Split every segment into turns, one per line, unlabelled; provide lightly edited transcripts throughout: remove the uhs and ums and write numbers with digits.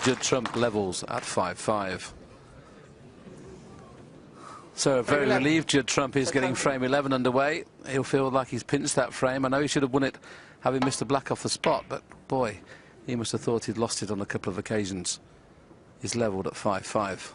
Judd Trump levels at 5-5. So very relieved Judd Trump is getting frame 11 underway. He'll feel like he's pinched that frame. I know he should have won it having missed a black off the spot, but boy, he must have thought he'd lost it on a couple of occasions. He's levelled at 5-5.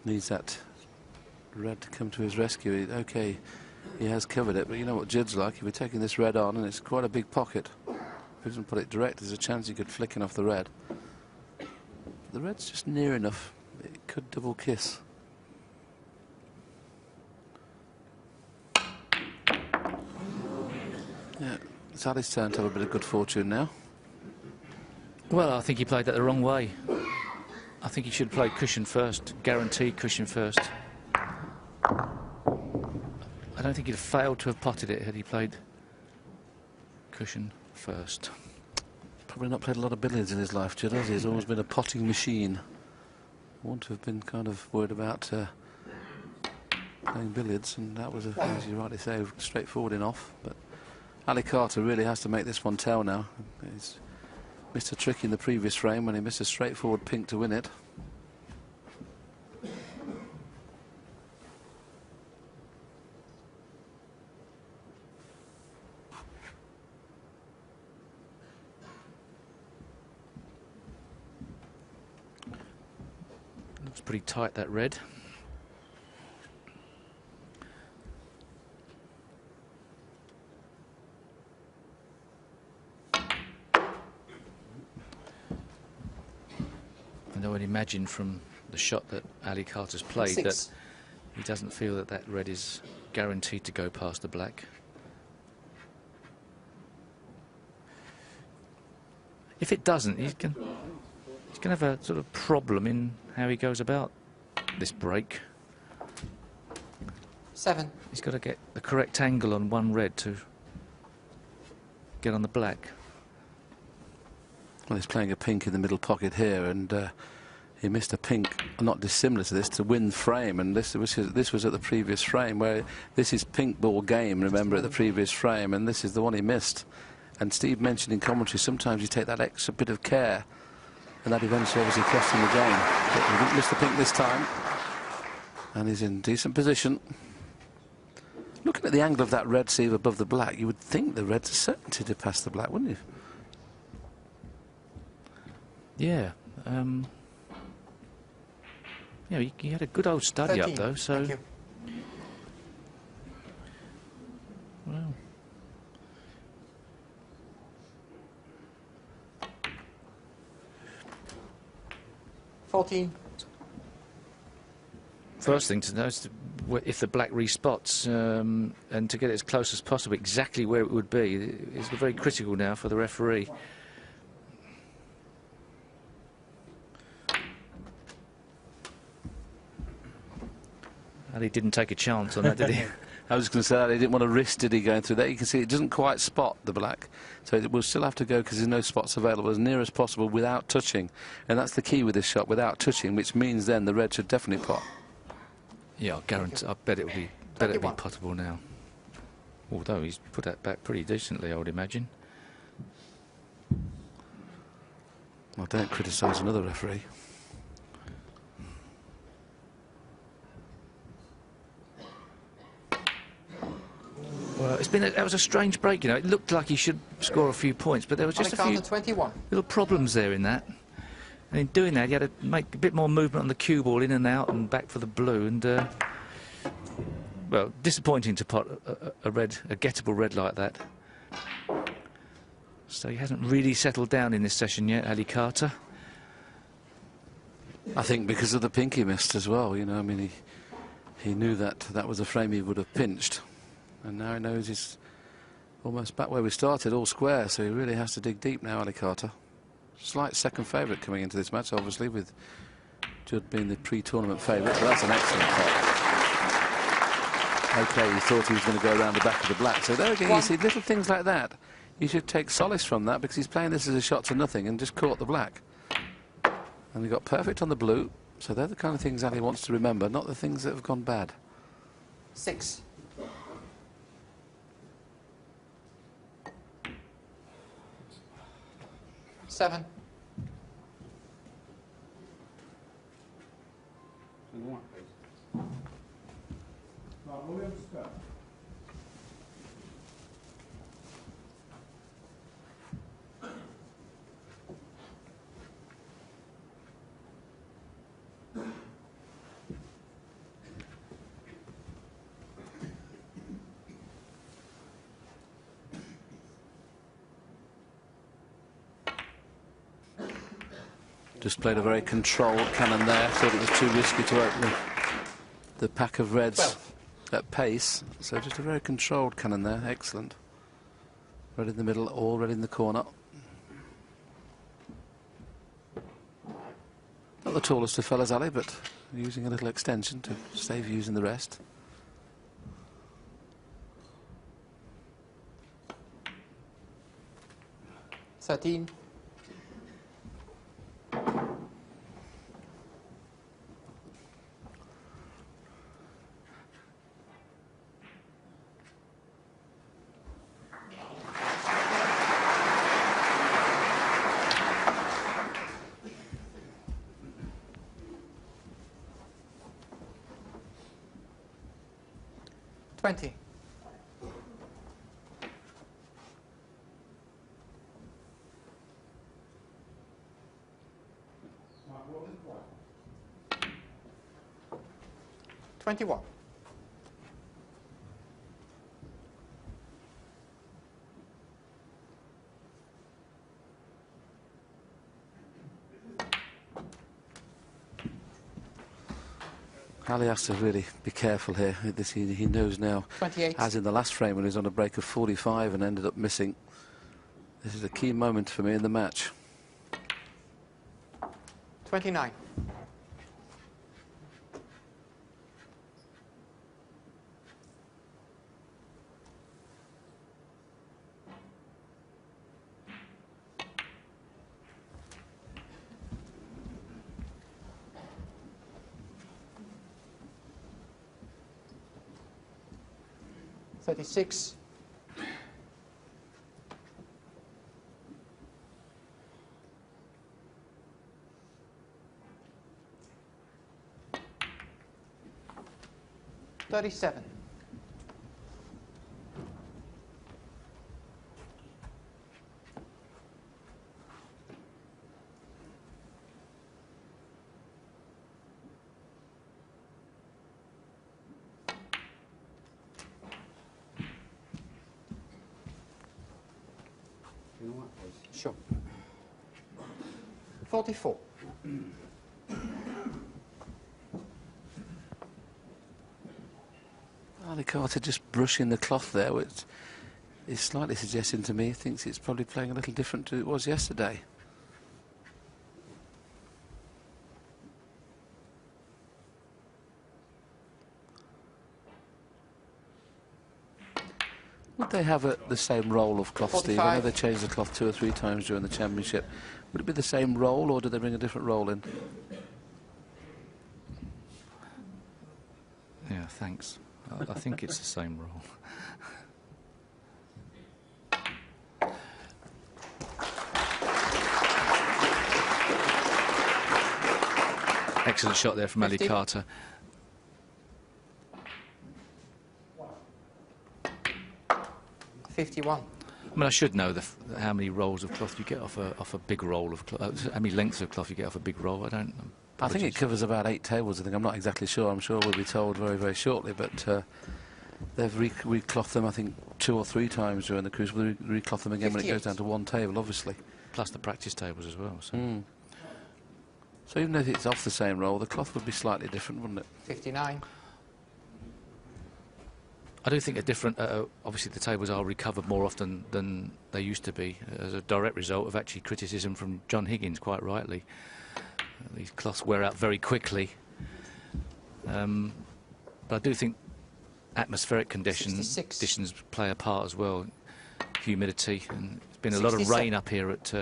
Needs that red to come to his rescue. Okay, he has covered it, but you know what Judd's like. If we're taking this red on, and it's quite a big pocket, if he doesn't put it direct, there's a chance he could flick in off the red. The red's just near enough. It could double kiss. Yeah, it's Ali's turn to have a bit of good fortune now.
Well, I think he played that the wrong way. I think he should play cushion first, guaranteed cushion first. I don't think he'd have failed to have potted it had he played cushion first.
Probably not played a lot of billiards in his life, Judd, has he? He's always been a potting machine. I want to have been kind of worried about playing billiards, and that was, as you rightly say, straightforward enough. But Ali Carter really has to make this one tell now. He's missed a trick in the previous frame when he missed a straightforward pink to win it.
Looks pretty tight, that red. I would imagine from the shot that Ali Carter's played that he doesn't feel that that red is guaranteed to go past the black. If it doesn't, he's going to have a sort of problem in how he goes about this break.
7.
He's got to get the correct angle on one red to get on the black.
Well, he's playing a pink in the middle pocket here, and he missed a pink not dissimilar to this to win frame, and this was at the previous frame, where this is pink ball game, remember, at the previous frame, and this is the one he missed. And Steve mentioned in commentary sometimes you take that extra bit of care, and that eventually obviously cost him the game. But he didn't miss the pink this time, and he's in decent position. Looking at the angle of that red sleeve above the black, you would think the red's a certainty to pass the black, wouldn't you?
Yeah. Yeah, he had a good old study
13.
up though, so.
Thank you.
Well. First thing to know is if the black respots, and to get it as close as possible, exactly where it would be, is very critical now for the referee. And he didn't take a chance on that, did he?
I was going to say that he didn't want to risk, did he, going through that? You can see it doesn't quite spot the black, so it will still have to go, because there's no spots available, as near as possible without touching. And that's the key with this shot, without touching, which means then the red should definitely pot.
Yeah, I guarantee. I bet it'll be puttable now. Although he's put that back pretty decently, I would imagine.
Well, don't criticise another referee.
Well, that was a strange break, you know. It looked like he should score a few points, but there was just a few
21.
little problems there in that. And in doing that, he had to make a bit more movement on the cue ball, in and out and back for the blue. And well, disappointing to pot a gettable red like that. So he hasn't really settled down in this session yet, Ali Carter.
I think because of the pink he missed as well, you know. I mean, he knew that was a frame he would have pinched. And now he knows he's almost back where we started, all square, so he really has to dig deep now, Ali Carter. Slight second favourite coming into this match, obviously, with Judd being the pre-tournament favourite, but that's an excellent pot. OK, he thought he was going to go around the back of the black. So there again, you see little things like that. You should take solace from that, because he's playing this as a shot to nothing and just caught the black. And he got perfect on the blue, so they're the kind of things Ali wants to remember, not the things that have gone bad.
6. Seven.
Just played a very controlled cannon there. Thought it was too risky to open the pack of reds at pace. So just a very controlled cannon there. Excellent. Red in the middle, all red in the corner. Not the tallest of fellas, Ali, but using a little extension to save using the rest.
Thirteen. 20. 21.
Ali has to really be careful here. He knows now,
28.
as in the last frame when he was on a break of 45 and ended up missing. This is a key moment for me in the match.
29. 36. 37. 44.
Ali Carter just brushing the cloth there, which is slightly suggesting to me he thinks it's probably playing a little different to it was yesterday. Would they have the same roll of cloth, Steve? I know
45.
they changed the cloth 2 or 3 times during the championship. Would it be the same roll, or do they bring a different roll in?
Yeah, thanks. I think it's the same roll. Excellent shot there from Ali
50.
Carter.
$51.
I mean, I should know how many rolls of cloth you get off a big roll of cloth. How many lengths of cloth you get off a big roll? I don't.
I think it covers about 8 tables. I think I'm not exactly sure. I'm sure we'll be told very, very shortly. But they've reclothed them, I think, 2 or 3 times during the crucible. They recloth them again when it goes down to 1 table, obviously.
Plus the practice tables as well. So.
So even if it's off the same roll, the cloth would be slightly different, wouldn't it?
59.
I do think a different. Obviously, the tables are recovered more often than they used to be, as a direct result of actually criticism from John Higgins, quite rightly. These cloths wear out very quickly. But I do think atmospheric conditions play a part as well. Humidity, and there's been a lot of rain up here at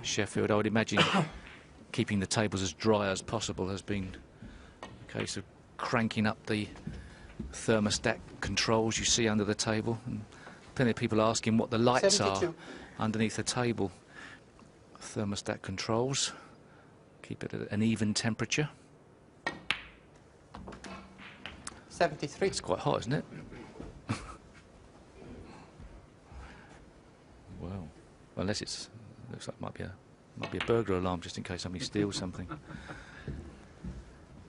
Sheffield. I would imagine keeping the tables as dry as possible has been a case of cranking up the thermostat controls you see under the table, and plenty of people asking what the lights
72.
are underneath the table. Thermostat controls keep it at an even temperature.
73.
It's quite hot, isn't it? Well, unless it looks like it might be a burglar alarm, just in case somebody steals something.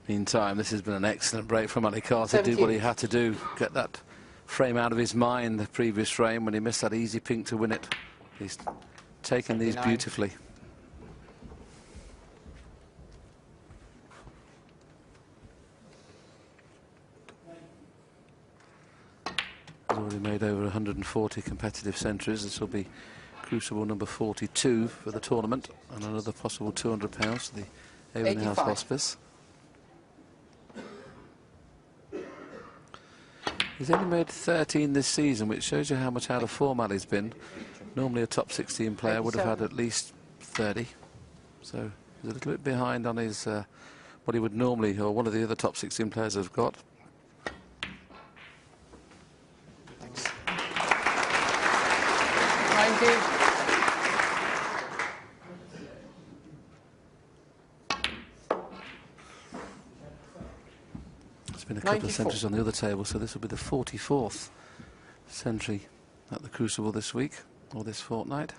Meantime, this has been an excellent break from Ali Carter. Did what he had to do, get that frame out of his mind, the previous frame, when he missed that easy pink to win it. He's taken these beautifully. He's already made over 140 competitive centuries. This will be crucible number 42 for the tournament, and another possible £200 for the Avon House Hospice. He's only made 13 this season, which shows you how much out of form Ali's been. Normally a top 16 player would have had at least 30. So he's a little bit behind on his what he would normally, or one of the other top 16 players have got.
Thanks. 90.
Been a couple of centuries on the other table, so this will be the 44th century at the Crucible this week, or this fortnight.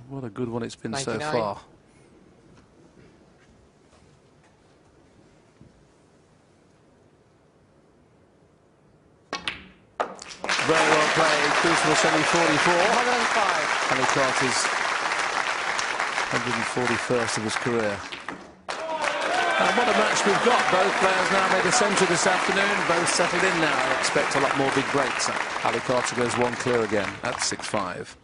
What a good one it's been
99.
so far. Very well played. Crucible semi-44.
105.
Ali Carter's 141st of his career. And what a match we've got. Both players now made a century this afternoon. Both settled in now. I expect a lot more big breaks. Ali Carter goes 1 clear again at 6-5.